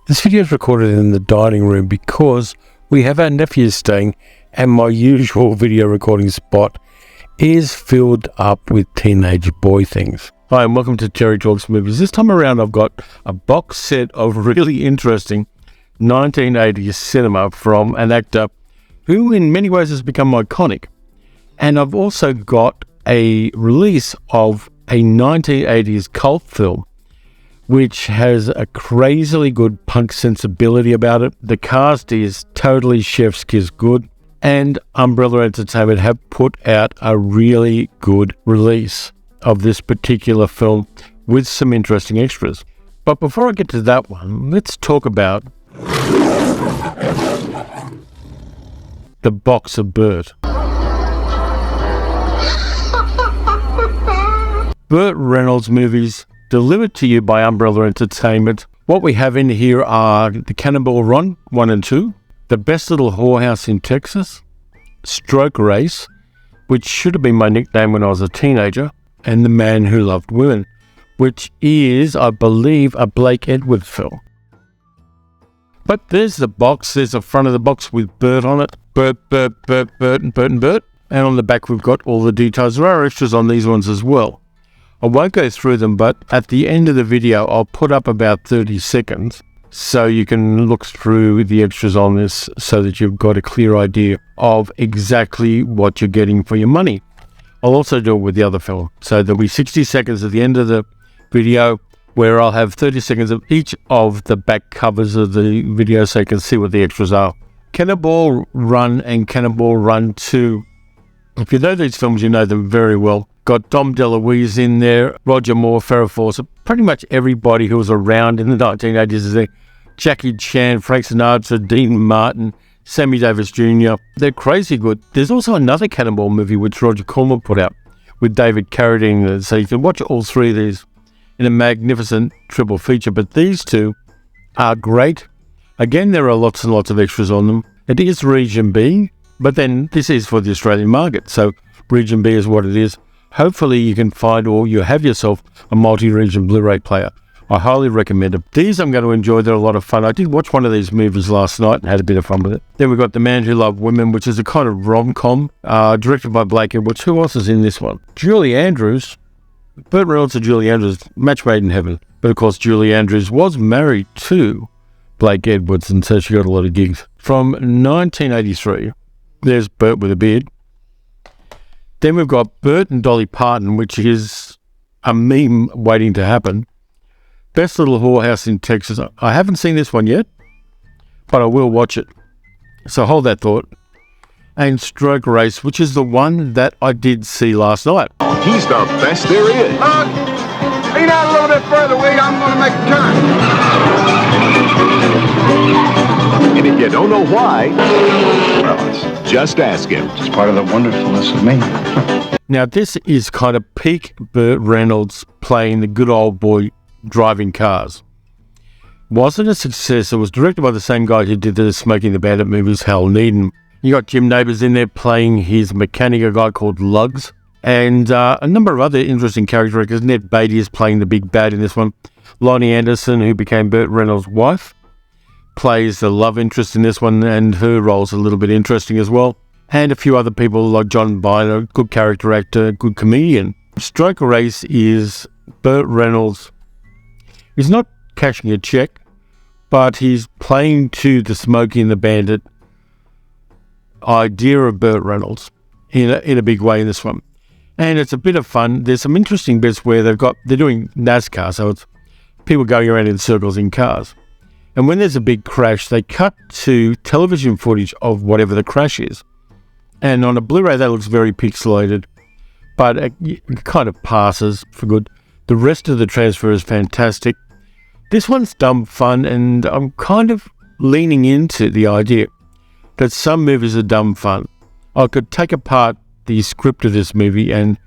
This video is recorded in the dining room because we have our nephews staying and my usual video recording spot is filled up with teenage boy things. Hi and welcome to Terry Talks Movies. This time around I've got a box set of really interesting 1980s cinema from an actor who in many ways has become iconic. And I've also got a release of a 1980s cult film which has a crazily good punk sensibility about it. The cast is totally chef's kiss good, and Umbrella Entertainment have put out a really good release of this particular film with some interesting extras. But before I get to that one, let's talk about the Box of Burt. Burt Reynolds movies delivered to you by Umbrella Entertainment. What we have in here are The Cannonball Run 1 and 2, The Best Little Whorehouse in Texas, Stroke Race, which should have been my nickname when I was a teenager, and The Man Who Loved Women, which is, I believe, a Blake Edwards film. But there's the box. There's the front of the box with Burt on it. Burt, Burt, Burt, Burt, and Burt and Burt. And on the back we've got all the details. There are extras on these ones as well. I won't go through them, but at the end of the video, I'll put up about 30 seconds so you can look through the extras on this so that you've got a clear idea of exactly what you're getting for your money. I'll also do it with the other film. So there'll be 60 seconds at the end of the video where I'll have 30 seconds of each of the back covers of the video so you can see what the extras are. Cannonball Run and Cannonball Run 2. If you know these films, you know them very well. Got Dom DeLuise in there, Roger Moore, Farrah Fawcett, pretty much everybody who was around in the 1980s is there. Jackie Chan, Frank Sinatra, Dean Martin, Sammy Davis Jr. They're crazy good. There's also another Cannonball movie which Roger Corman put out with David Carradine, so you can watch all three of these in a magnificent triple feature. But these two are great. Again, there are lots and lots of extras on them. It is Region B, but then this is for the Australian market, so Region B is what it is. Hopefully you can find or you have yourself a multi-region Blu-ray player. I highly recommend it. These I'm going to enjoy. They're a lot of fun. I did watch one of these movies last night and had a bit of fun with it. Then we've got The Man Who Loved Women, which is a kind of rom-com, directed by Blake Edwards. Who else is in this one? Julie Andrews. Burt Reynolds and Julie Andrews, match made in heaven. But of course Julie Andrews was married to Blake Edwards, and so she got a lot of gigs. From 1983, there's Burt with a beard. Then we've got Burt and Dolly Parton, which is a meme waiting to happen. Best Little Whorehouse in Texas. I haven't seen this one yet, but I will watch it. So hold that thought. And Stroke Race, which is the one that I did see last night. He's the best there is. Lean out a little bit further, will you? I'm going to make a turn. And if you don't know why, well, just ask him. It's part of the wonderfulness of me. Now, this is kind of peak Burt Reynolds playing the good old boy driving cars. Wasn't a success. It was directed by the same guy who did the Smoking the Bandit movies, Hal Needham. You got Jim Nabors in there playing his mechanic, a guy called Lugs. And a number of other interesting character actors. Ned Beatty is playing the big bad in this one. Lonnie Anderson, who became Burt Reynolds' wife, plays the love interest in this one, and her role's a little bit interesting as well. And a few other people like John Byner, good character actor, good comedian. Stroke Race is Burt Reynolds. He's not cashing a check, but he's playing to the Smokey and the Bandit idea of Burt Reynolds in a big way in this one. And it's a bit of fun. There's some interesting bits where they're doing NASCAR, so it's people going around in circles in cars. And when there's a big crash, they cut to television footage of whatever the crash is. And on a Blu-ray, that looks very pixelated, but it kind of passes for good. The rest of the transfer is fantastic. This one's dumb fun, and I'm kind of leaning into the idea that some movies are dumb fun. I could take apart the script of this movie and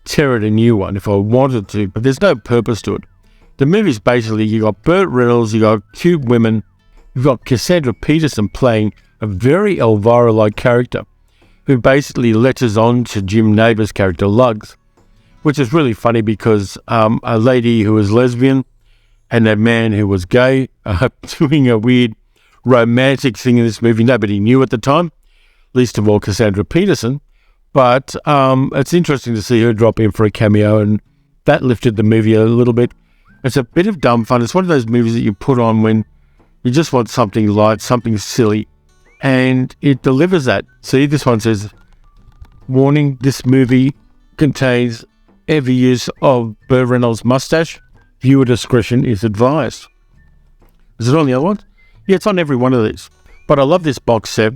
tear it a new one if I wanted to, but there's no purpose to it. The movie's basically, you got Burt Reynolds, you got cute women, you've got Cassandra Peterson playing a very Elvira-like character who basically latches on to Jim Nabors' character Lugs, which is really funny because a lady who is lesbian and that man who was gay doing a weird romantic thing in this movie. Nobody knew at the time, least of all Cassandra Peterson. But it's interesting to see her drop in for a cameo, and that lifted the movie a little bit. It's a bit of dumb fun. It's one of those movies that you put on when you just want something light, something silly, and it delivers that. See, this one says, warning, this movie contains heavy use of Burt Reynolds' mustache. Viewer discretion is advised. Is it on the other one? Yeah, it's on every one of these. But I love this box set.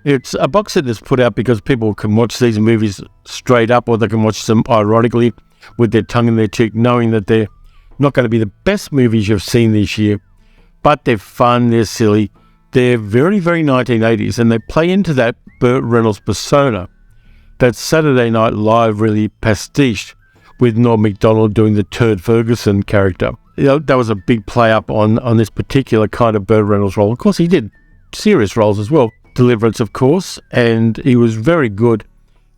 It's a box set that's put out because people can watch these movies straight up, or they can watch them ironically with their tongue in their cheek, knowing that they're not going to be the best movies you've seen this year, but they're fun, they're silly, they're very, very 1980s, and they play into that Burt Reynolds persona that Saturday Night Live really pastiched with Norm Macdonald doing the Turd Ferguson character. You know, that was a big play up on this particular kind of Burt Reynolds role. Of course, he did serious roles as well. Deliverance, of course, and he was very good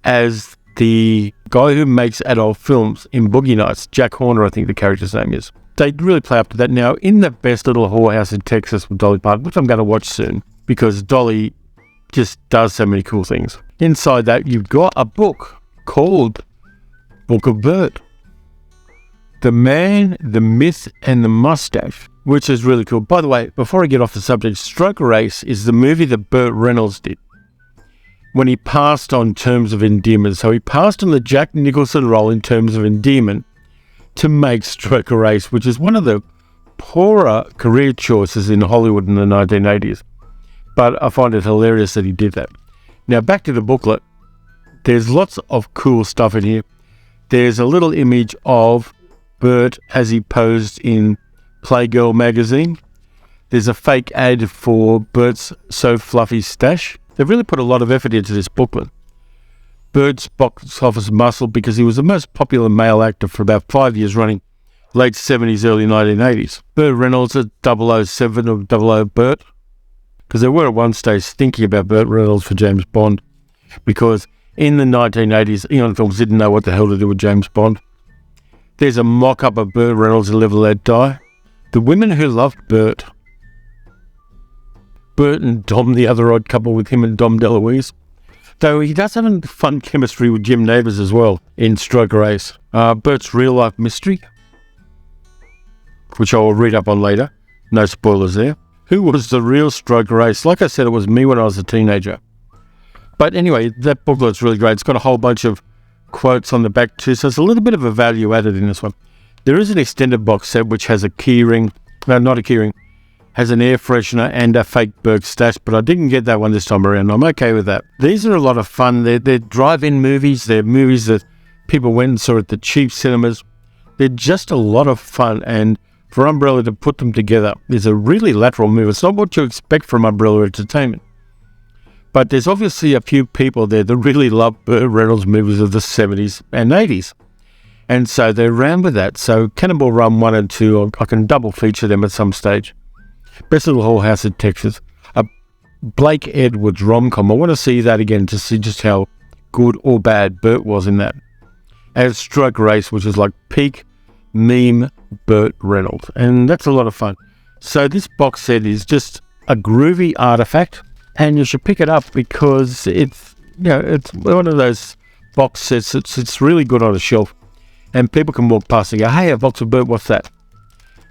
as the guy who makes adult films in Boogie Nights. Jack Horner, I think the character's name is. They really play up to that. Now, in the best little whorehouse in Texas with Dolly Parton, which I'm going to watch soon, because Dolly just does so many cool things. Inside that, you've got a book called Box of Burt. The Man, the Myth, and the Mustache, which is really cool. By the way, before I get off the subject, Stroke Race is the movie that Burt Reynolds did when he passed on Terms of Endearment. So he passed on the Jack Nicholson role in Terms of Endearment to make Stroke Race, which is one of the poorer career choices in Hollywood in the 1980s. But I find it hilarious that he did that. Now, back to the booklet. There's lots of cool stuff in here. There's a little image of Burt as he posed in Playgirl magazine. There's a fake ad for Burt's So Fluffy Stash. They've really put a lot of effort into this booklet. Burt's box office muscle, because he was the most popular male actor for about 5 years running, late 70s, early 1980s. Burt Reynolds at 007 of 00 Burt, because they were at one stage thinking about Burt Reynolds for James Bond, because in the 1980s, Eon Films didn't know what the hell to do with James Bond. There's a mock-up of Burt Reynolds in Live and Let Die. The Women Who Loved Burt. Burt and Dom, the other odd couple with him and Dom DeLuise. Though he does have a fun chemistry with Jim Nabors as well in Stroke Race. Burt's Real Life Mystery, which I will read up on later. No spoilers there. Who was the real Stroke Race? Like I said, it was me when I was a teenager. But anyway, that booklet's really great. It's got a whole bunch of quotes on the back too, so there's a little bit of a value added in this one. There is an extended box set which has a keyring, no, not a keyring, has an air freshener and a fake Burke stash, but I didn't get that one this time around. I'm okay with that. These are a lot of fun. They're drive-in movies. They're movies that people went and saw at the cheap cinemas. They're just a lot of fun, and for Umbrella to put them together is a really lateral move. It's not what you expect from Umbrella Entertainment. But there's obviously a few people there that really love Burt Reynolds movies of the 70s and 80s. And so they ran with that. So Cannonball Run 1 and 2, I can double feature them at some stage. Best Little Whorehouse in Texas. A Blake Edwards rom-com. I want to see that again to see just how good or bad Burt was in that. And Stroke Race, which is like peak meme Burt Reynolds. And that's a lot of fun. So this box set is just a groovy artifact. And you should pick it up because it's one of those box sets. It's really good on a shelf, and people can walk past and go, "Hey, a Box of Burt, what's that?"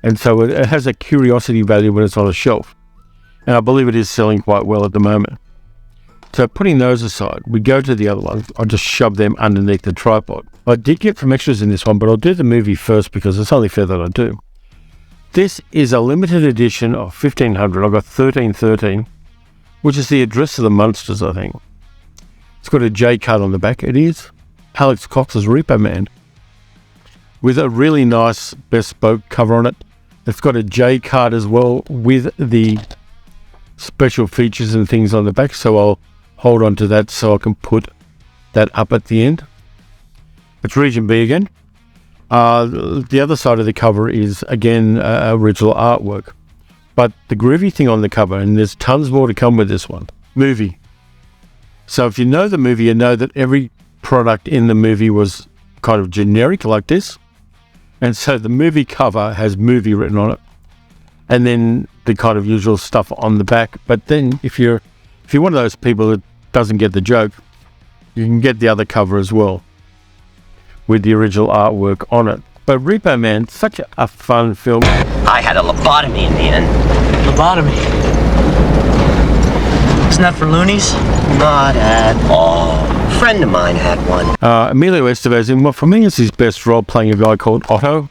And so it has a curiosity value when it's on a shelf, and I believe it is selling quite well at the moment. So putting those aside, we go to the other ones. I'll just shove them underneath the tripod. I did get some extras in this one, but I'll do the movie first because it's only fair that I do. This is a limited edition of 1500. I've got 1313. Which is the address of the Munsters, I think. It's got a J card on the back. It is Alex Cox's Repo Man, with a really nice bespoke cover on it. It's got a J card as well with the special features and things on the back, so I'll hold on to that so I can put that up at the end. It's Region B again. The other side of the cover is, again, original artwork. But the groovy thing on the cover, and there's tons more to come with this one, movie. So if you know the movie, you know that every product in the movie was kind of generic like this. And so the movie cover has movie written on it, and then the kind of usual stuff on the back. But then if you're one of those people that doesn't get the joke, you can get the other cover as well with the original artwork on it. But Repo Man, such a fun film. I had a lobotomy in the end. Lobotomy? Isn't that for loonies? Not at all. A friend of mine had one. Emilio Estevez, in what for me is his best role, playing a guy called Otto.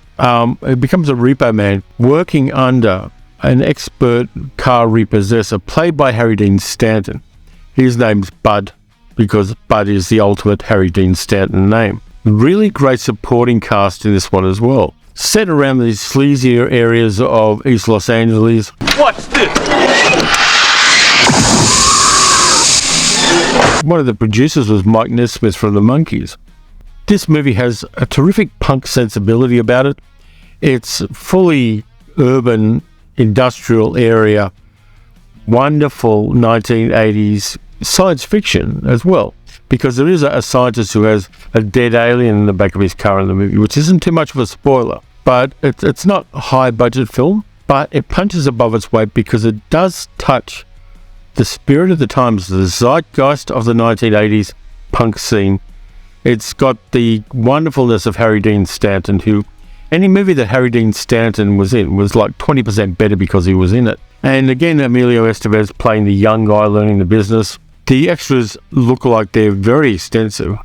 He becomes a repo man working under an expert car repossessor played by Harry Dean Stanton. His name's Bud, because Bud is the ultimate Harry Dean Stanton name. Really great supporting cast in this one as well. Set around these sleazier areas of East Los Angeles. What's this? One of the producers was Mike Nesmith from the Monkees. This movie has a terrific punk sensibility about it. It's fully urban, industrial area, wonderful 1980s science fiction as well, because there is a scientist who has a dead alien in the back of his car in the movie, which isn't too much of a spoiler. But it's not a high-budget film, but it punches above its weight because it does touch the spirit of the times, the zeitgeist of the 1980s punk scene. It's got the wonderfulness of Harry Dean Stanton, who any movie that Harry Dean Stanton was in was like 20% better because he was in it. And again, Emilio Estevez playing the young guy learning the business. The extras look like they're very extensive.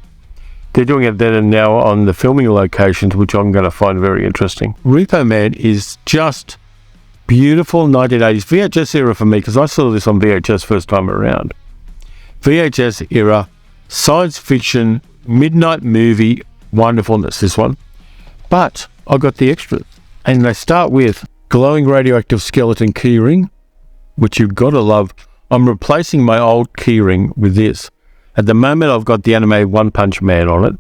They're doing it then and now on the filming locations, which I'm going to find very interesting. Repo Man is just beautiful 1980s VHS era for me, because I saw this on VHS first time around. VHS era, science fiction, midnight movie, wonderfulness, this one. But I got the extras, and they start with glowing radioactive skeleton keyring, which you've got to love. I'm replacing my old keyring with this. At the moment, I've got the animated One Punch Man on it,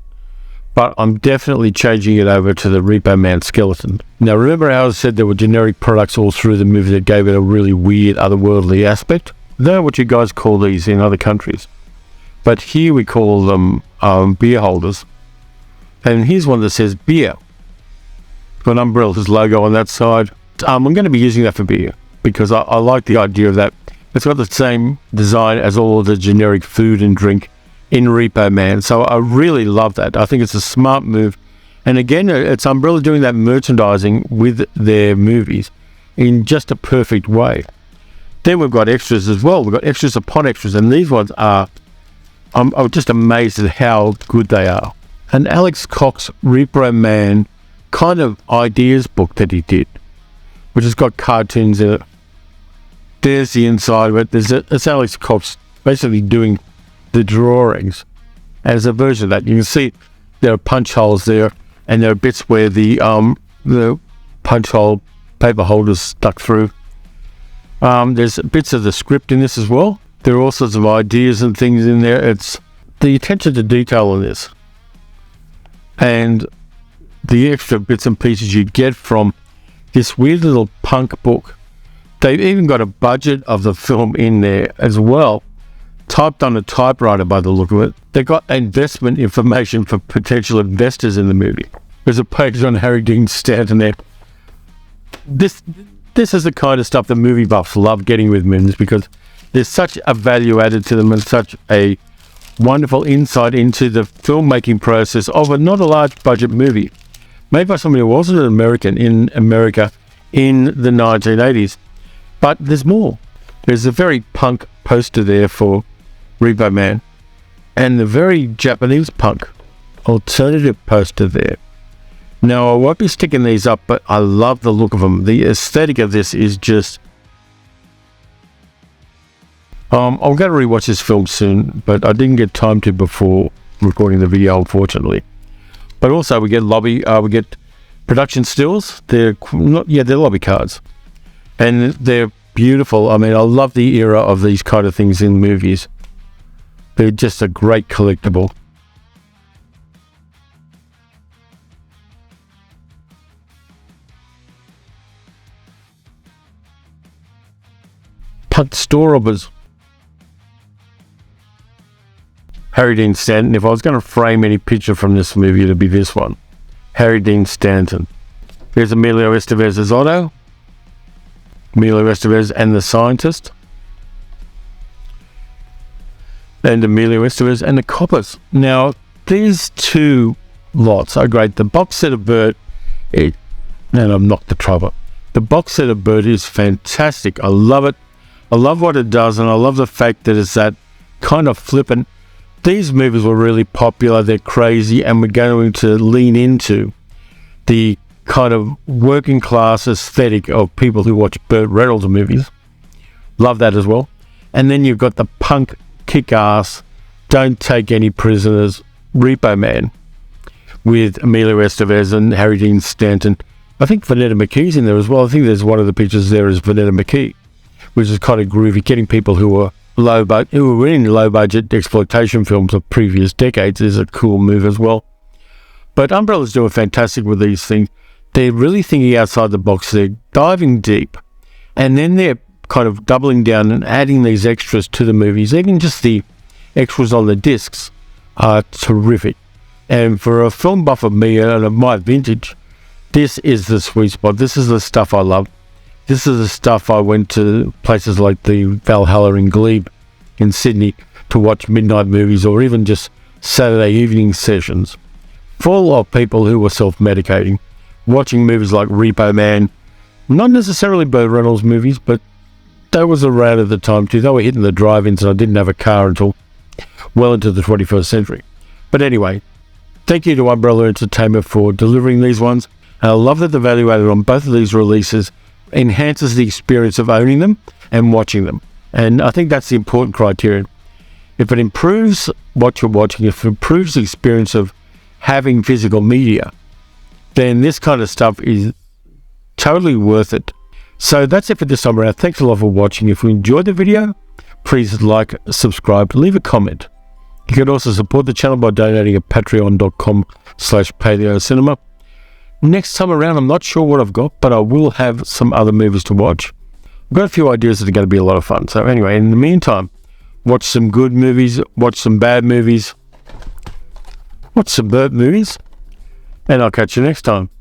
but I'm definitely changing it over to the Repo Man skeleton. Now, remember how I said there were generic products all through the movie that gave it a really weird, otherworldly aspect? I don't know what you guys call these in other countries, but here we call them beer holders. And here's one that says beer, with an umbrella's logo on that side. I'm going to be using that for beer, because I like the idea of that. It's got the same design as all of the generic food and drink in Repo Man, so I really love that. I think it's a smart move. And again, it's Umbrella doing that merchandising with their movies in just a perfect way. Then we've got extras as well. We've got extras upon extras, and these ones are, I'm just amazed at how good they are. An Alex Cox Repo Man kind of ideas book that he did, which has got cartoons in it. There's the inside of it. It's Alex Cox basically doing the drawings. And as a version of that, you can see there are punch holes there, and there are bits where the punch hole paper holders stuck through. There's bits of the script in this as well. There are all sorts of ideas and things in there. It's the attention to detail in this, and the extra bits and pieces you get from this weird little punk book. They've even got a budget of the film in there as well, typed on a typewriter by the look of it. They've got investment information for potential investors in the movie. There's a page on Harry Dean Stanton there. This is the kind of stuff that movie buffs love getting with movies, because there's such a value added to them and such a wonderful insight into the filmmaking process of not a large budget movie made by somebody who wasn't an American in America in the 1980s. But there's more. There's a very punk poster there for Repo Man, and the very Japanese punk alternative poster there. Now, I won't be sticking these up, but I love the look of them. The aesthetic of this is just... I'm going to rewatch this film soon, but I didn't get time to before recording the video, unfortunately. But also we get we get production stills. They're lobby cards, and they're beautiful. I mean, I love the era of these kind of things in movies. They're just a great collectible. Punk store robbers. Harry Dean Stanton. If I was going to frame any picture from this movie, it'd be this one. Harry Dean Stanton. There's Emilio Estevez as Otto. Emilio Estevez and the Scientist. And Emilio Estevez and the Coppers. Now, these two lots are great. The box set of Burt, and I've knocked the trouble. The box set of Burt is fantastic. I love it. I love what it does, and I love the fact that it's that kind of flippant. These movies were really popular. They're crazy, and we're going to lean into the kind of working class aesthetic of people who watch Burt Reynolds movies. Love that as well. And then you've got the punk, kick-ass, don't take any prisoners, Repo Man, with Emilio Estevez and Harry Dean Stanton. I think Vanetta McKee's in there as well. I think there's one of the pictures there is Vanetta McKee, which is kind of groovy, getting people who were who were in low-budget exploitation films of previous decades is a cool move as well. But Umbrella's doing fantastic with these things. They're really thinking outside the box. They're diving deep. And then they're kind of doubling down and adding these extras to the movies. Even just the extras on the discs are terrific. And for a film buff of me and of my vintage, this is the sweet spot. This is the stuff I love. This is the stuff I went to places like the Valhalla in Glebe in Sydney to watch midnight movies, or even just Saturday evening sessions full of people who were self-medicating, watching movies like Repo Man. Not necessarily Burt Reynolds movies, but that was around at the time too. They were hitting the drive-ins, and I didn't have a car until well into the 21st century. But anyway, thank you to Umbrella Entertainment for delivering these ones. And I love that the value added on both of these releases enhances the experience of owning them and watching them. And I think that's the important criterion. If it improves what you're watching, if it improves the experience of having physical media, then this kind of stuff is totally worth it. So that's it for this time around. Thanks a lot for watching. If you enjoyed the video, please like, subscribe, leave a comment. You can also support the channel by donating at patreon.com/paleocinema. Next time around, I'm not sure what I've got, but I will have some other movies to watch. I've got a few ideas that are going to be a lot of fun. So anyway, in the meantime, watch some good movies, watch some bad movies, watch some Burt movies, and I'll catch you next time.